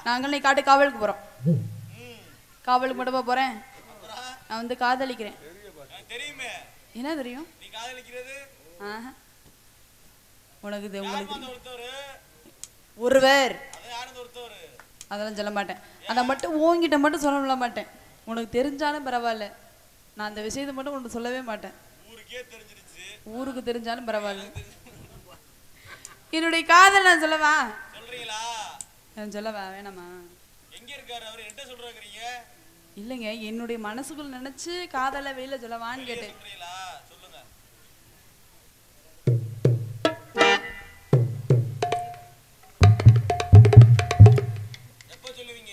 நாங்கள் காட்டு காவலுக்கு போறோம். காவலுக்கு மட்டும் போறேன். நான் வந்து காதலிக்கிறேன். தெரியுமே. என்ன தெரியும்? நீ காதலிக்கிறது? உனக்கு ஒருவர் அதெல்லாம் சொல்ல மாட்டேன். அதை மட்டும் உன்கிட்ட மட்டும் சொல்ல மாட்டேன். உனக்கு தெரிஞ்சாலும் பரவாயில்ல, நான் அந்த விஷயத்தை மட்டும் உனக்கு சொல்லவே மாட்டேன். ஊருக்கு தெரிஞ்சாலும் பரவாயில்ல. என்னுடைய காதல் நான் சொல்லவா? சொல்றீங்களா? நான் சொல்லவா வேணாமா? எங்க இருக்காரு அவர்? என்ன சொல்றீங்க? இல்லைங்க, என்னுடைய மனசுக்குள்ள நினைச்சு காதலை வெளியில சொல்லவான்னு கேட்டேன். சொல்லுங்க. எப்ப சொல்லுவீங்க?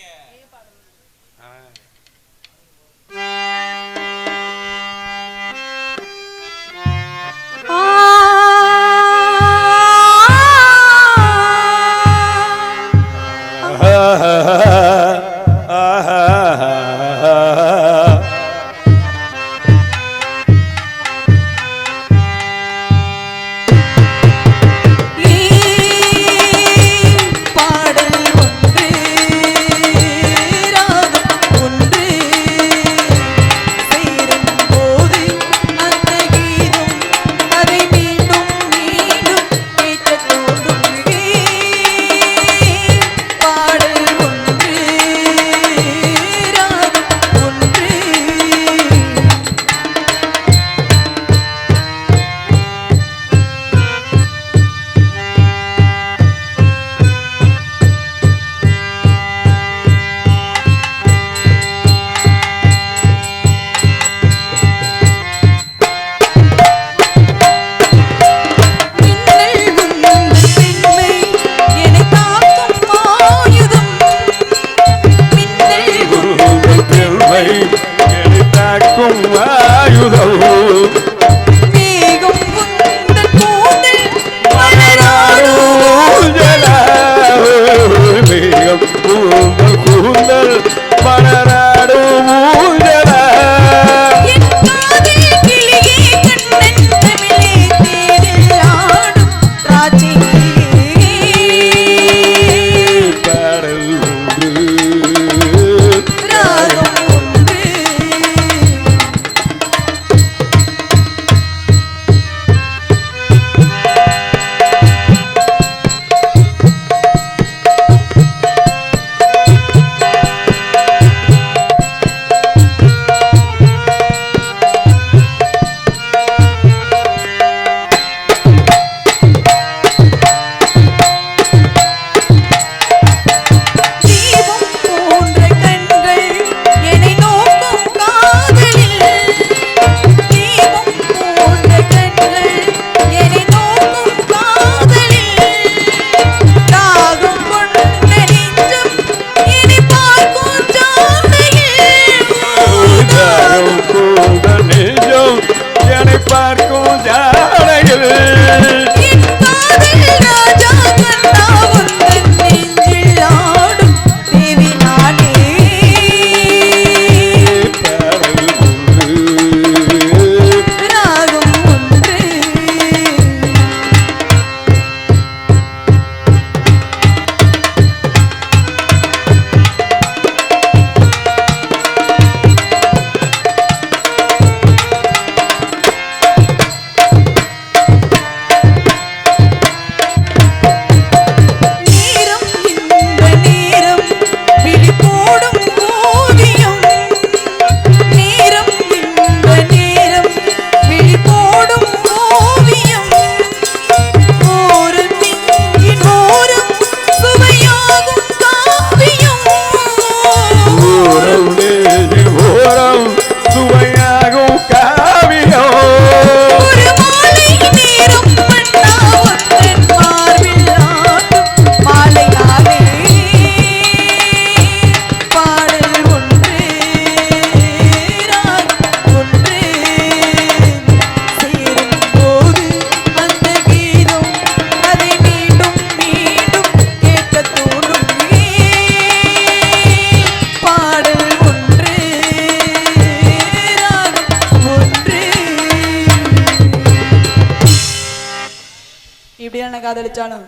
காதலிச்சாலும்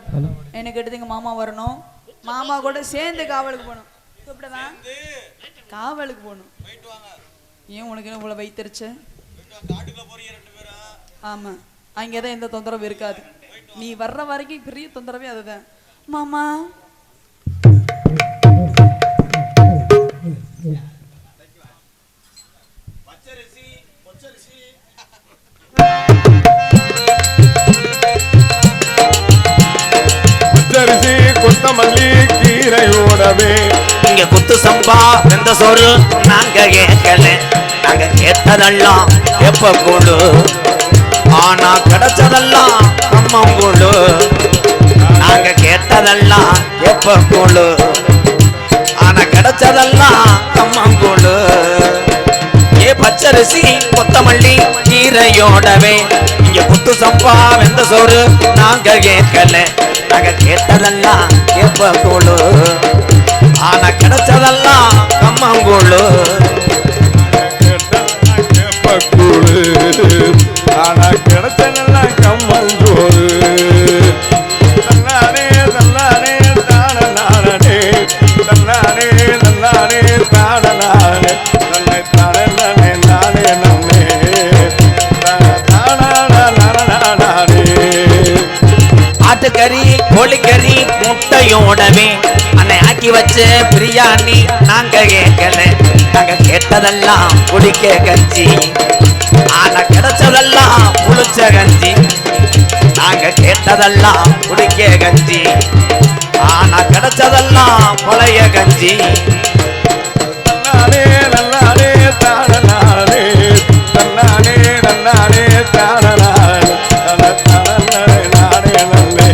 எனக்கு எடுத்து எங்க மாமா வரணும். மாமா கூட சேர்ந்து காவலுக்கு போகணும். கூப்பிடவா? காவலுக்கு போகணும். போயிட்டு வாங்க. ஏன் உனக்கு என்ன இவ்வளவு வைத்தறிச்ச? காட்டுக்குள்ள போறீங்க 2 பேரும். ஆமா, அங்கேதான் எந்த தொந்தரவும் இருக்காது. நீ வர்ற வரைக்கும் பெரிய தொந்தரவே அதுதான். மாமா பச்சரிசி கொத்தமல்லி கீரையோடவே இங்க குத்து சம்பா எந்த சோறு நாங்க கேட்கல, நாங்க கேட்டதெல்லாம் எப்ப கூடு, ஆனா கிடைச்சதெல்லாம் கம்மங்கூழு, நாங்க கேட்டதெல்லாம் எப்ப கூழு, ஆனா கிடைச்சதெல்லாம் கம்மங்கூழு. ஏ பச்சரிசி கொத்தமல்லி கீரையோடவே இங்க குத்து சம்பா வெந்த சோறு நாங்க கேட்கல, நாங்க கேட்டதெல்லாம் எப்ப கூழு, ஆனா கிடைச்சதெல்லாம் கம்மங்கூழு. கேப்பக்கூழு ஆனா கிடைச்சதெல்லாம் கம்மங்கூழு. தன்னானே தன்னானே தான நானே தன்னானே தன்னானே தான நானே தன்னை தானே நானே நானே நானே தானே. ஆட்டுக்கறி கோழிக்கறி முட்டையோடவே அன்னை ஆக்கி வச்ச பிரியாணி நாங்க கேட்கல, நாங்க கேட்டதெல்லாம் குடிக்க கஞ்சி, ஆனா கிடைச்சதெல்லாம் புளிச்ச கஞ்சி, நாங்க கேட்டதெல்லாம் குடிக்க கஞ்சி, ஆனா கிடைச்சதெல்லாம் பழைய கஞ்சி. தன்னானே நன்னானே தான நானே தன்னானே நன்னானே தான நானே தன தானே நானே நன்னே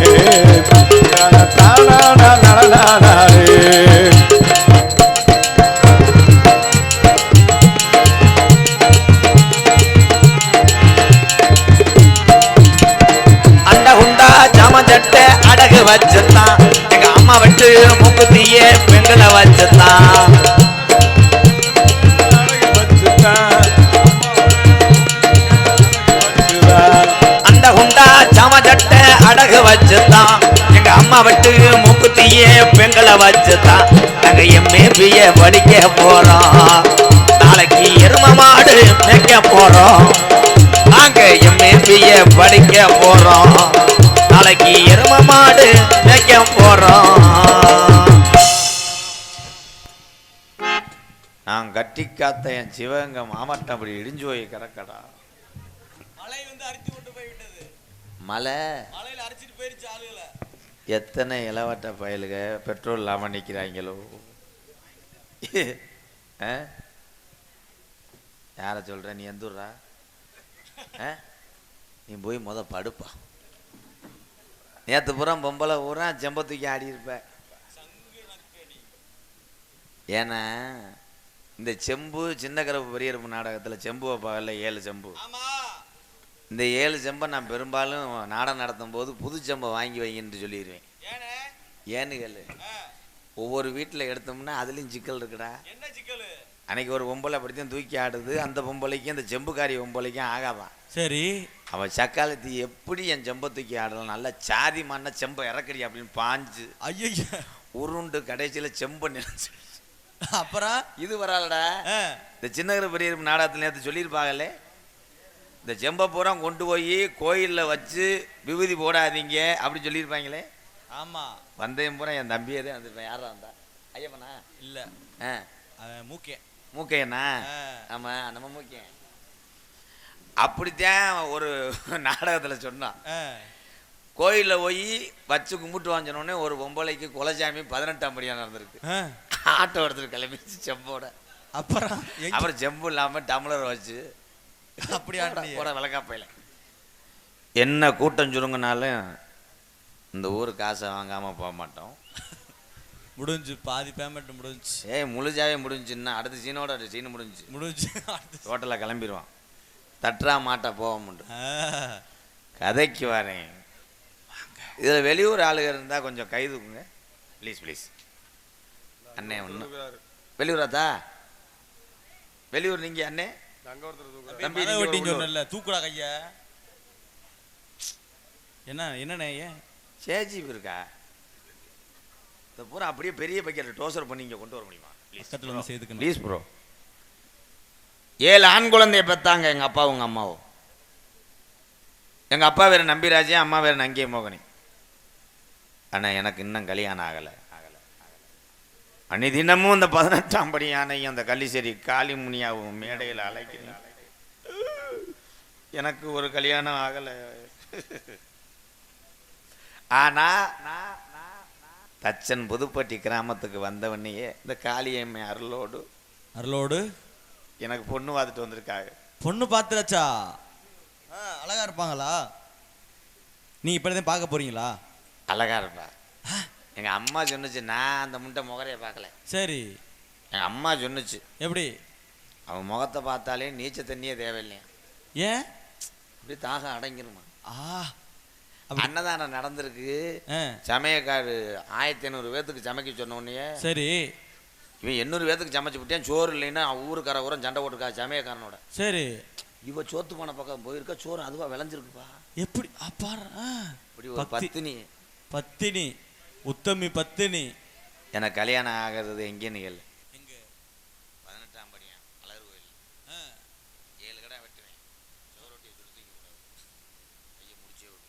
தன தான நானே. அண்ட உண்டா ஜாமச்சட்டை அடகு வச்சுத்தான் எங்க அம்மா விட்டு மூக்குத்திய பெண்களை வச்சுத்தான். அந்த உண்டா ஜாமச்சட்டை அடகு வச்சுத்தான் எங்க அம்மா விட்டு மூக்குத்திய பெண்களை வச்சுத்தான். நாங்க எம்ஏபிய படிக்க போறோம், நாளைக்கு எரும மாடு மேய்க்க போறோம், நாங்க எம்ஏபிய படிக்க போறோம், நாளைக்கு எரும மாடு மேய்க்க போறோம். நான் கட்டி காத்த என் சிவகங்கை மாவட்டம் அப்படி இடிஞ்சு போய் கிடக்கடா. மழை வந்து அரித்து கொண்டு போய் விட்டது. மலை மழையில அரிச்சிட்டு போயிருச்சு ஆளுகளை. எத்தனை இளவட்ட பயலுக பெட்ரோல் இல்லாமல் நிற்கிறாங்களோ. யார சொல்ற நீ எந்தூர்ரா? நீ போய் படுப்பா. நேற்று புறம் பொம்பளை ஊரா செம்ப தூக்கி ஆடி இருப்ப. ஏன்னா இந்த செம்பு சின்ன கருப்பு பெரியரப்பு நாடகத்தில் செம்பு வைப்பாங்கல்ல, 7 செம்பு. இந்த 7 செம்பை நான் பெரும்பாலும் நாடகம் நடத்தும் போது புது செம்பை வாங்கி வைங்கன்னு சொல்லிடுவேன். ஏன்னு கேளு, ஒவ்வொரு வீட்டில் எடுத்தோம்னா அதுலேயும் சிக்கல் இருக்குடா. என்ன சிக்கல்? அன்னைக்கு ஒரு பொம்பளை அப்படித்தான் தூக்கி ஆடுது, அந்த பொம்பளைக்கும் அந்த செம்புக்காரி பொம்பளைக்கும் ஆகாதான். சரி, அவள் சக்காலத்தி எப்படி என் செம்பை தூக்கி ஆடலாம், நல்லா சாதி மண்ண செம்பை இறக்கடி அப்படின்னு பாஞ்சு ஐயோ உருண்டு கடைசியில் செம்பை நினைச்சு. அப்புறம் இது வராலடா, இந்த சின்ன பெரிய நாடகத்தில் நேற்று சொல்லியிருப்பாங்களே, இந்த செம்பை பூரா கொண்டு போய் கோயிலில் வச்சு விபூதி போடாதீங்க அப்படின்னு சொல்லியிருப்பாங்களே. ஆமா, வந்தேன் பூரா என் தம்பியே தான் வந்திருப்பேன். யாரா வந்தா? ஐயப்பனா? இல்லை, மூக்கே மூக்கையண்ணா. ஆமாம், நம்ம மூக்கேன். அப்படித்தான் ஒரு நாடகத்தில் சொன்னான். கோயிலில் போய் வச்சு கும்பிட்டு வாங்கினோடனே ஒரு பொம்பளைக்கு குலசாமி 18ஆம் படியாக நடந்திருக்கு. ஆட்டோ எடுத்துட்டு கிளம்பிச்சு செம்போட. அப்புறம் செம்பு இல்லாமல் டம்ளர் வச்சு அப்படியா கூட விளக்காப்பையில என்ன கூட்டம் சுருங்கினாலும் இந்த ஊர் காசை வாங்காமல் போக மாட்டோம். முடிஞ்சு பாதி பேமெண்ட் முடிஞ்சு. முழுசாவே முடிஞ்சுன்னா அடுத்த சீனோட சீனு முடிஞ்சு ஹோட்டலில் கிளம்பிடுவான். தட்டுறா மாட்டா போக முடியும். கதைக்கு வரேன். இதில் வெளியூர் ஆளுக இருந்தால் கொஞ்சம் கை தூக்குங்க ப்ளீஸ் ப்ளீஸ். அண்ணே ஒன்று வெளியூராத்தா? வெளியூர் நீங்கள் அண்ணே தம்பி சொன்ன தூக்குடா கைய. என்னண்ணே சேஜிப் இருக்கா? இந்த பூரா அப்படியே பெரிய பக்கெட் டோசர் பண்ணி இங்கே கொண்டு வர முடியுமா பக்கத்துல வந்து சேர்த்துக்கணும். Please bro. 7 ஆண் குழந்தைய பெற்றாங்க எங்கள் அப்பாவும் உங்கள் அம்மாவும். எங்கள் அப்பா வேறு நம்பிராஜே, அம்மா வேறு நங்கே மோகனி. ஆனால் எனக்கு இன்னும் கல்யாணம் ஆகலை. அன்னி தினமும் இந்த 18ஆம் படி யானையும் அந்த கள்ளிசேரி காளிமுனியாவும் மேடையில் அழைக்கிறேன். எனக்கு ஒரு கல்யாணம் ஆகலை. ஆனா தச்சன் புதுப்பட்டி கிராமத்துக்கு வந்தவனையே இந்த காளியம்மை அருளோடு எனக்கு பொண்ணு பார்த்துட்டு வந்திருக்காங்க. பொண்ணு பார்த்துராச்சா? அழகா இருப்பாங்களா? நீ இப்பதான் பார்க்க போறீங்களா? அழகா இருப்பா. எங்க அம்மா சொன்னுச்சு, நான் அந்த முட்டை முகரைய பார்க்கல. சரி, எங்க அம்மா சொன்னுச்சு. எப்படி? அவன் முகத்தை பார்த்தாலே நீச்ச தண்ணியே தேவையில்லையா? ஏன்? இப்படி தாகம் அடங்கிருமா? அன்னதானம் நடந்திருக்கு. சமையக்காரு 1500 பேத்துக்கு சமைக்க சொன்ன உடனே சரி இவன் 800 பேத்துக்கு சமைச்சு விட்டேன். சோறு இல்லைன்னா ஊருக்கார ஊரம் சண்டை போட்டுருக்கா சமையக்காரனோட. சரி, இவ சோத்து போன பக்கம் போயிருக்கா, சோறு அதுவா விளைஞ்சிருக்குப்பா. எப்படி? இப்படி ஒரு பத்தினி உத்தமி பத்தினி. எனக்கு கல்யாணம் ஆகிறது எங்கேன்னு கேளு. எங்க? 18ஆம் படியா அழகு கோயில். 7 கடை வெட்டுவேன். சோரோட்டியை சுடுத்திக்க கூடாது. ஐயா முடிச்சே விடு.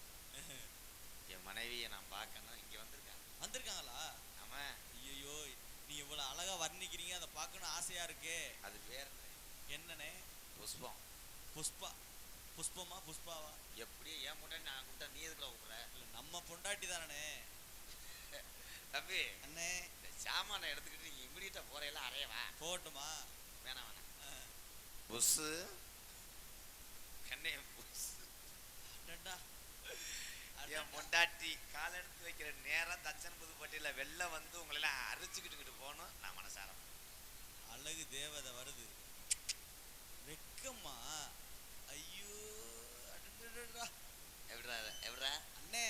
என் மனைவியை நான் பார்க்கணும். இங்கே வந்திருக்காங்களா? ஆமா. ஐயோ, நீ இவ்வளவு அழகா வர்ணிக்கிறீங்க, அதை பார்க்கணும் ஆசையா இருக்கே. அது பேர் என்னன்னே? புஷ்பம். புஷ்பமா புஷ்பாவா? எப்படியே ஏன் பொண்டாட்டி நான் கூப்பிட்டா நீ எதுக்குள்ள கூப்பிடுற? இல்லை, நம்ம பொண்டாட்டி தானே. தம்பி அண்ணே, இந்த சாமான எடுத்துக்கிட்டு நீங்க இம்மிடியா போறையெல்லாம் அறையவா? போட்டுமா? வேணாம். புஸ்ஸு கண்ணே புஸ்ஸு. என் பொண்டாட்டி கால் எடுத்து வைக்கிற நேரம் தச்சன் புதுப்பட்டியில் வெள்ளம் வந்து உங்களெல்லாம் அரிச்சுக்கிட்டு போகணும். நான் மனசாரம் அழகு தேவதை வருது. வெக்கம்மா. ஐயோ, எப்படா அண்ணே,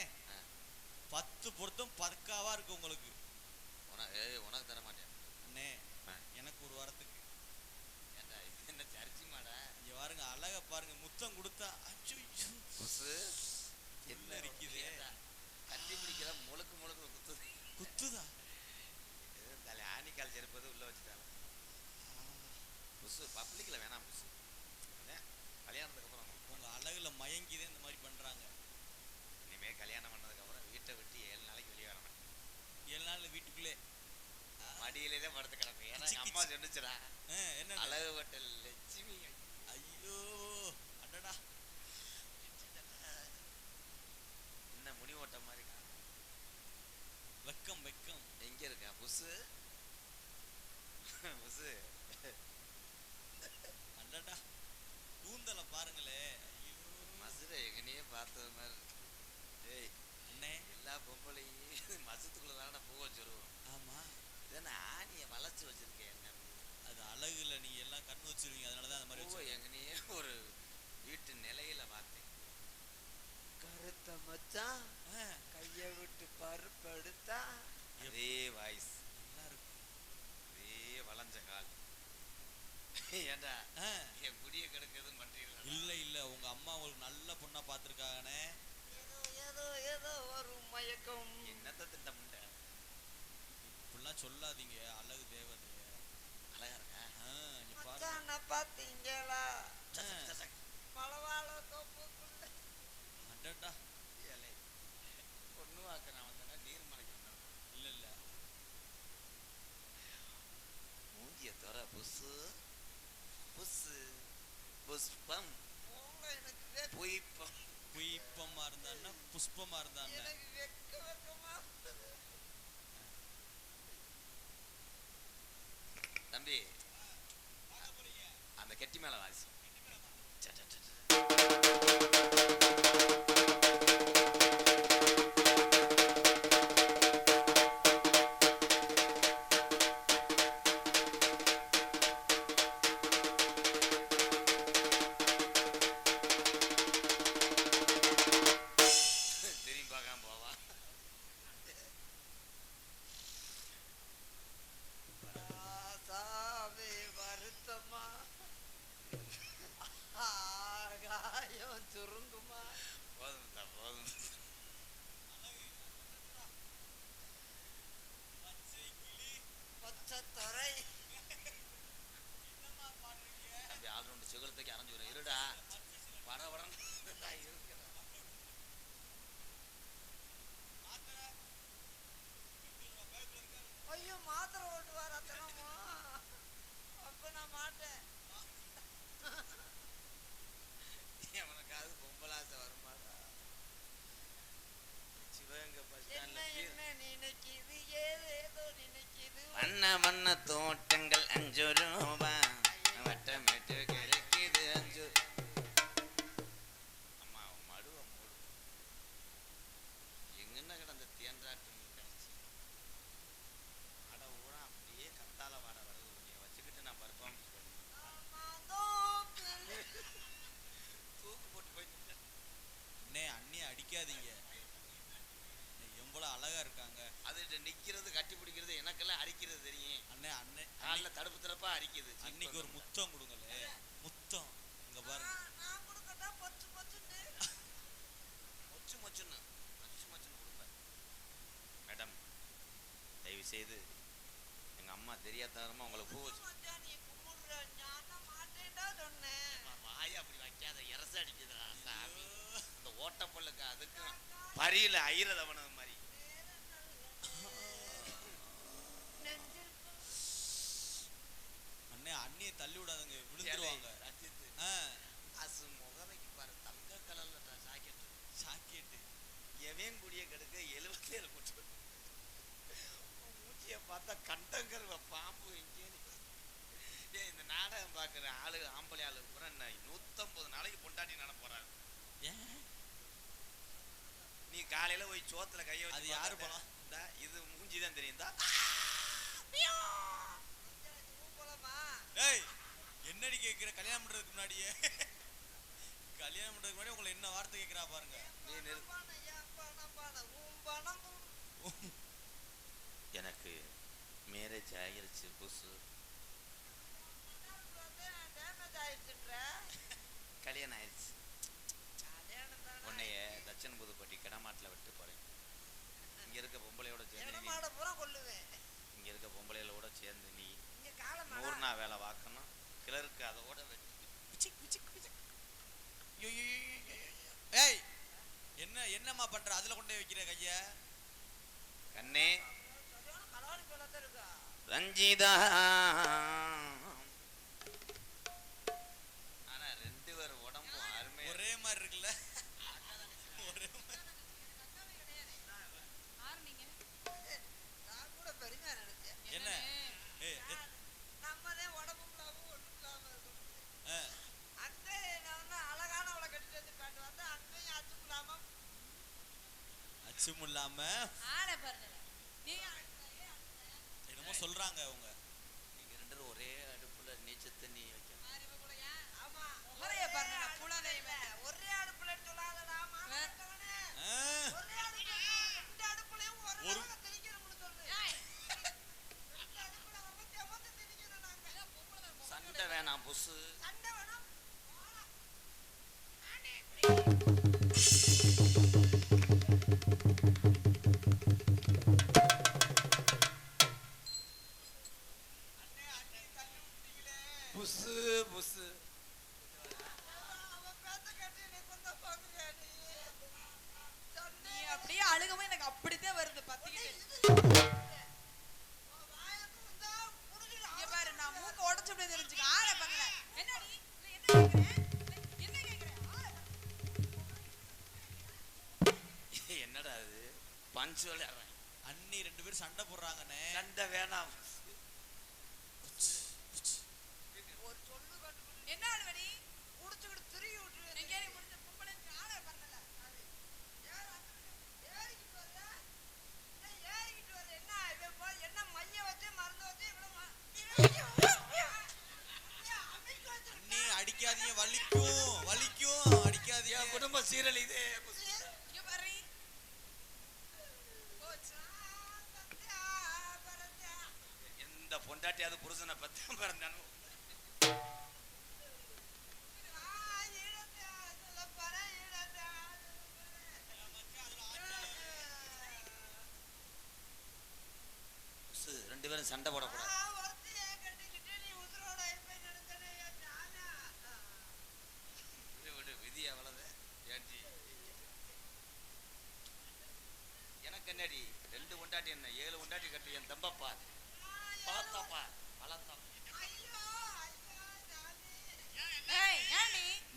10 பொருத்தம் பக்காவா இருக்கு உங்களுக்கு. உனக்கு தர மாட்டேன் அண்ணே, எனக்கு ஒரு வாரத்துக்கு. ஏண்டா இது என்ன சர்ச்சி மாடா? இங்க பாருங்க, அழகா பாருங்க, முத்தம் கொடுத்தா என்ன இருக்குது? கட்டி பிடிக்கிற முழுக்கு குத்துதா? தலை ஆணிக்கால் செருப்பது உள்ள வச்சுட்டாங்க. புசு பப்ளிக்ல வேணாம். புசு கல்யாணத்துக்கு அப்புறம் உங்க அழகுல மயங்கிதே இந்த மாதிரி பண்றாங்க. இனிமே கல்யாணம் பண்ணதுக்கு அப்புறம் வீட்டை விட்டு 7 நாளைக்கு வெளியே வரணும். 7 நாள் வீட்டுக்குள்ளே மடியிலே தான் படுத்து கிடப்பேன். ஏன்னா அம்மா சொன்னுச்சுடா, என்ன அழகு ஹோட்டல் லட்சுமி. ஐயோ அடடா, என்ன முனி ஓட்ட மாதிரி. வெக்கம் எங்க இருக்கா புசு? அடடா, கூந்தலை பாருங்களே. ஐயோ, மசுரை எங்கனையே பார்த்தது மாதிரி. ஏய் அண்ணே, எல்லா பொம்பளையும் மசத்துக்குள்ள தானே பூ வச்சிருவோம். ஆமா, இதானே ஆணியை வளைச்சு வச்சிருக்கேன். என்ன அது அழகுல நீங்க எல்லாம் கண்ணு வச்சிருவீங்க, அதனாலதான் அந்த மாதிரி வச்சு. எங்கனையே ஒரு வீட்டு நிலையில பார்த்தேன். கருத்த மச்சான் கைய விட்டு பருப்படுத்தா அதே வாய்ஸ் நல்லா இருக்கும். அதே வளைஞ்ச கால். ஏண்டா என் முடிய கிடக்கிறது பண்றீங்களா? இல்ல, உங்க அம்மா உங்களுக்கு நல்ல பொண்ணா பாத்துருக்காங்கன்னு. ஏதோ ஒரு மயக்கம். என்னத்த திட்ட முண்ட இப்படிலாம் சொல்லாதீங்க. அழகு தேவதை அழகா இருக்கா? பாத்தீங்களா மலவாழ தோப்புக்குள்ள? அடடா, பொண்ணு வாக்க நான் வந்தேன்னா நீர் மலைக்கு இல்ல மூஞ்சிய தோற. புசு புஷ்பம். புய்பமா இருந்தான்னா புஷ்பமா இருந்தான்னா தம்பி அந்த கெட்டி மேல வாசி. சுருங்குமா தம்பி ஆல்ரவுண்ட் சிகரத்துக்கு அரைஞ்சு வரும் இருடா வட வட ஐயோ மாத்திரை ஓட்டு வர அத்தனமா அப்ப நான் மாட்டேன் எவனுக்காவது பொம்பளாசை வருமாடா சிவகங்கை பஸ் என்ன என்ன நினைக்குது ஏதேதோ நினைக்குது வண்ண வண்ண தோட்டங்கள் 5 ரூபா வட்டமிட்டு கிடைக்குது 5 அம்மா மடுவ மூடு எங்கன்னா கிடந்த தேன்றாட்டு கிடைச்சி அட ஊரா அப்படியே கத்தால வாட வருது உன்னைய வச்சுக்கிட்டு நான் பர்ஃபார்மன்ஸ் பண்ணி தூக்கு போட்டு போயிட்டு அண்ணே அண்ணியை அடிக்காதீங்க எவ்வளவு அழகா இருக்காங்க. அது நிக்கிறது கட்டி பிடிக்கிறது எனக்கெல்லாம் அரிக்கிறது தெரியும். அண்ணே அண்ணே காலில் தடுப்பு தடுப்பா அரிக்குது. அன்னைக்கு ஒரு முத்தம் கொடுங்களே. முத்தம் இங்க பாருங்க. நான் கொடுக்கட்டா பச்சு பச்சுன்னு மொச்சு மொச்சுன்னு மொச்சு மொச்சுன்னு கொடுப்பேன். மேடம் தயவு செய்து எங்க அம்மா தெரியாதனமா உங்களை பூ வச்சு நீ கும்பிடுற நான் மாட்டேன்டா சொன்னேன். வாயை அப்படி வைக்காத இரச அடிக்குதுடா சாமி. இந்த ஓட்டப்பல்லுக்கு அதுக்கு பரியில ஐரதவன மாதிரி அண்ணே அண்ணியை தள்ளி விடாதங்க விழுந்துருவாங்க. அசு முகரைக்கு பாரு தங்க கலர்ல சாக்கெட் சாக்கெட்டு எவன் குடிய கெடுக்க 77 போட்டு மூச்சிய பார்த்தா கண்டங்கர் பாம்பு இங்கே. இந்த நாடகம் பாக்குற ஆளு ஆம்பளை ஆளு பூரா 150 நாளைக்கு பொண்டாட்டி நட போறாரு. நீ காலையில போய் சோத்துல கைய வச்சு அது யாரு படம்? இது மூஞ்சிதான் தெரியுதா? ஏய் என்னடி கேக்குற? கல்யாணம் பண்றதுக்கு முன்னாடியே கல்யாணம் பண்றதுக்கு முன்னாடி உங்களை என்ன வார்த்தை கேக்குறா பாருங்க. எனக்கு மேரேஜ் ஆயிருச்சு புதுசு. கல்யாணம் ஆயிடுச்சு. உன்னைய தச்சன் புதுப்பட்டி கிடமாட்டில் விட்டு போறேன். இங்க இருக்க பொம்பளையோட சேர்ந்து இங்க இருக்க பொம்பளையோட சேர்ந்து நீ 100 நாள் வேலை வாக்கணும். கிளருக்கு அதோட ஏய் என்ன என்னம்மா பண்ற? அதுல கொண்டே வைக்கிற கைய கண்ணே ரஞ்சிதா. ஆனா 2 பேர் உடம்பும் அருமை ஒரே மாதிரி இருக்குல்ல. என்ன நம்மதே உடம்பு அங்கே நான் அழகானவளை கட்டிட்டு வந்து காட்டு வந்து அங்கேயும் அச்சும் இல்லாம என்னமோ சொல்றாங்க அவங்க. நீங்க 2 பேரும் ஒரே அடுப்புல நீச்சல் தண்ணி வைக்க. ஆமா ஒரே அடுப்புல சொல்லாதடா மாமா. ஒரே அடுப்புல 2 அடுப்புலயும் ஒரு தெளிக்கணும்னு சொல்லு. சண்டை வேணாம் புசு. சண்டை வேணாம். புசு புசு அவன் பேத்த கேட்டு நீ கொஞ்சம் பாக்குறியா நீ அப்படியே அழுகவும் எனக்கு அப்படித்தான் வருது. பாரு நான் மூக்க உடச்சு அப்படியே தெரிஞ்சுக்க ஆள பண்ணல. என்னடி என்ன கேக்குற? என்னடா அது பஞ்சுவல் அண்ணி 2 பேரும் சண்டை போடுறாங்கண்ணே. சண்டை வேணாம். என்ன ஆளுவடி குடிச்சுக்கிட்டு திரும்பி விட்டுரு. எங்கேயாரி முடிஞ்ச பொம்பளை ஆள பண்ணல. ஏறிக்கிட்டு வர என்ன மைய வச்சு மருந்து வச்சு அண்ணி அடிக்காதீங்க, வலிக்கும் வலிக்கும், அடிக்காதீங்க. குடும்ப சீரழி இதே. எந்த பொண்டாட்டியாவது புருஷனை பத்தி பிறந்தானு சண்டை போடக்கூடாது. விடு விதி அவ்வளவு. எனக்கு என்னடி 2 கொண்டாட்டி என்ன 7 கொண்டாட்டி கட்டு என் தம்பப்பா பழத்தப்பா பழத்தம்.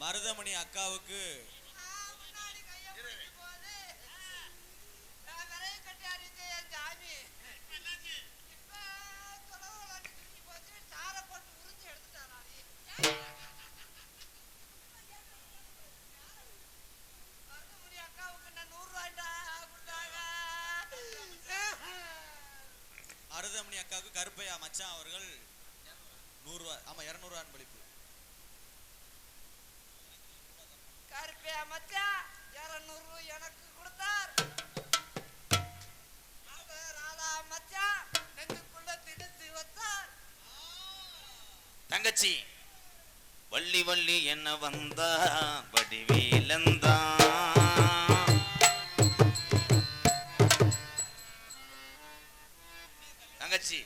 மருதமணி அக்காவுக்கு மருதமணி அக்காவுக்கு கருப்பையா மச்சான் அவர்கள் 100 ரூபாய். ஆமா 200 ரூபாய் பளிப்பு. கருப்பையா மச்சான் 200 எனக்கு கொடுத்தார். ராதா மச்சான் நெஞ்சுக்குள்ள திணிச்சு வச்சார். தங்கச்சி வள்ளி வள்ளி என்ன வந்தா வடிவேலந்தா தங்கச்சி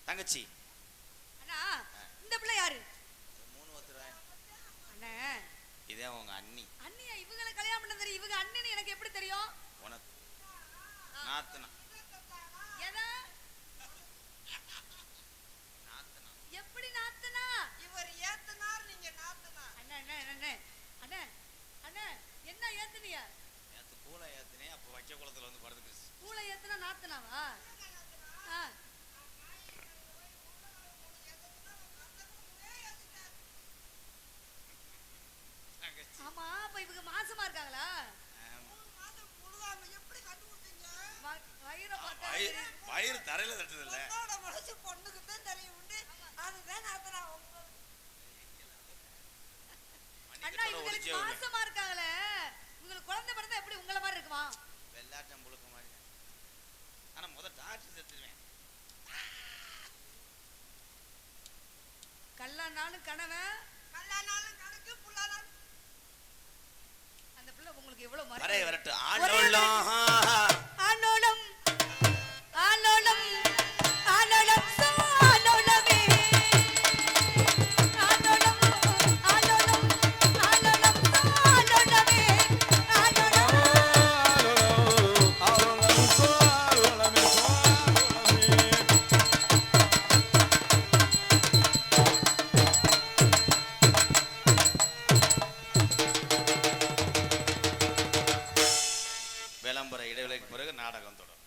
தங்கச்சி அண்ணா இந்த பிள்ளை யாரு? 3 ஒத்துறாய் அண்ணே. இதே உங்க அண்ணி. அண்ணியா? இவங்களை கல்யாணம் பண்ண தெரியும். இவங்க அண்ணன்னு எனக்கு எப்படி தெரியும்? உனக்கு நாத்தனா. எதா? நாத்தனா. எப்படி நாத்தனா? இவர் ஏத்தனார், நீங்க நாத்தனா. அண்ணா அண்ணா அண்ணா அண்ணா அண்ணா என்ன ஏத்துனியா? நேத்து பூளை ஏத்துனே, அப்ப வைக்க குளத்துல வந்து படுத்துக்கிச்சு. பூளை ஏத்துனா நாத்தனாவா? ஆமா, அப்ப இவங்க மாசமா இருக்காங்களா? 3 மாதம் முழுகாம எப்படி கண்டுபிடிச்சீங்க? தட்டுது இல்ல மனசு பொண்ணுக்கு தான் தெரியும் உண்டு. அதுதான் நாத்தனா அண்ணா இவங்களுக்கு மாசமா இருக்காங்களே, உங்களுக்கு குழந்தை பிறந்தா எப்படி உங்கள மாதிரி இருக்குமா? வெள்ளாட்டம் புழுக்க மாதிரி. ஆனா முத டாக்டர் செத்துருவேன். கல்லானாலும் கணவன், கல்லானாலும் கணக்கு, புல்லானாலும் அந்த பிள்ளை உங்களுக்கு எவ்வளவு மாதிரி வரே வரட்டு. ஆலோலம் ஆலோலம் ஆலோலம் ஆலோலம் சாலோலமே ஆலோலம் ஆலோலம் ஆலோலம் சாலோலமே ஆலோலம் விளம்பர இடைவேளைக்கு பிறகு நாடகம் தொடரும்.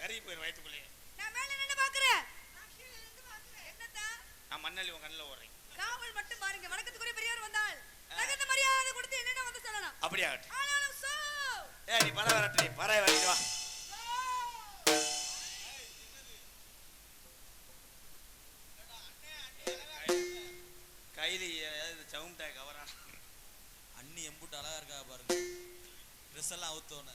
கறி போய் வயிற்றுக்குள்ளே நான் மேல நின்னு பாக்குறேன். நான் மண்ணள்ளி உன் கண்ணில் ஓடுறேன். காவல் மட்டும் பாருங்க. வணக்கத்துக்குரிய பெரியவர் வந்தால் தகுந்த மரியாதை கொடுத்து என்னென்ன வந்து சொல்லலாம். அப்படியே ஆகட்டும். ஆனாலும் சோ நீ பறவை வரட்டு, பறவை வரட்டு வா. கைலி சவுண்டாய் கவரா. அண்ணி எம்புட்டு அழகா இருக்கா பாருங்க. ட்ரெஸ் எல்லாம் அவுத்தோன்னு